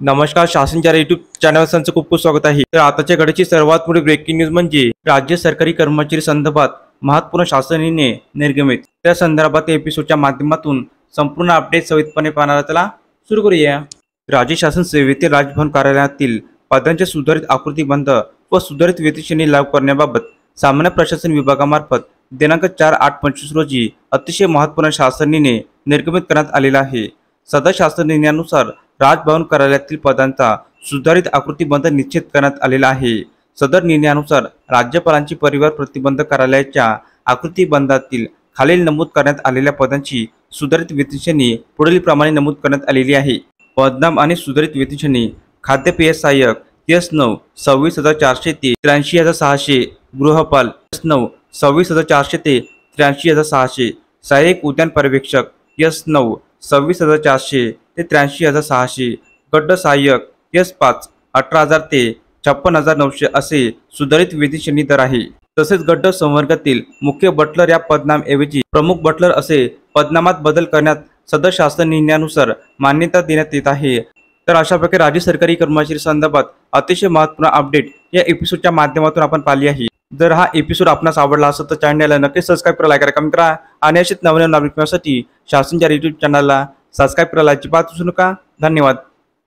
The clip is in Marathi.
नमस्कार. शासनच्या यूट्यूब चॅनलवर तुमचं खूप खूप स्वागत आहे. तर आताच्या घडीची सर्वात मोठी ब्रेकिंग न्यूज म्हणजे राज्य सरकारी कर्मचारी संदर्भात महत्त्वपूर्ण शासन निर्णय निर्गमित. त्या संदर्भात एपिसोडच्या माध्यमातून संपूर्ण अपडेट सविस्तरपणे पाहणार. त्याला सुरू करूया. राज्य शासन सेवेतील राजभवन कार्यालयातील पदांचे सुधारित आकृतीबंध व सुधारित वेतनश्रेणी लागू करण्याबाबत सामान्य प्रशासन विभागामार्फत दिनांक 4/8/25 रोजी अतिशय महत्त्वपूर्ण शासन निर्णय निर्गमित करण्यात आलेला आहे. सदर शासन निर्णयानुसार राजभवन कार्यालयातील पदांचा सुधारित आकृतीबंध निश्चित करण्यात आलेला आहे. सदर निर्णयानुसार राज्यपालांची परिवार प्रतिबंध कार्यालयाच्या आकृतीबंधातील खालील नमूद करण्यात आलेल्या पदांची सुधारित वेतनश्रेणी पुढील प्रमाणे नमूद करण्यात आलेली आहे. पदनाम आणि सुधारित वेतनश्रेणी: खाद्यपेय सहाय्यक S9 26,400 ते 83,600, गृहपाल S9 26,400 ते 83,600, सहाय्यक उद्यान पर्यवेक्षक S9 26,400 ते 83,600, गट सहाय्यक S5 18,000 ते 56,900 असे सुधारित वेतनश्रेणी दर आहे. तसेच गट संवर्गातील मुख्य बटलर या पदनामऐवजी प्रमुख बटलर असे पदनामात बदल करण्यात सदर शासन निर्णयानुसार मान्यता देण्यात येत आहे. तर अशा प्रकारे राज्य सरकारी कर्मचारी संदर्भात अतिशय महत्त्वपूर्ण अपडेट या एपिसोडच्या माध्यमातून आपण पाहिली आहे. जर हा एपिसोड आपणास आवडला असेल तर चॅनलला नक्कीच सबस्क्राईब करा, लाईक करा, कमेंट करा आणि असेच नवीन नागरिकांसाठी शासनच्या यूट्यूब चॅनलला सबस्क्राईब करायला अजिबात विसरू नका. धन्यवाद.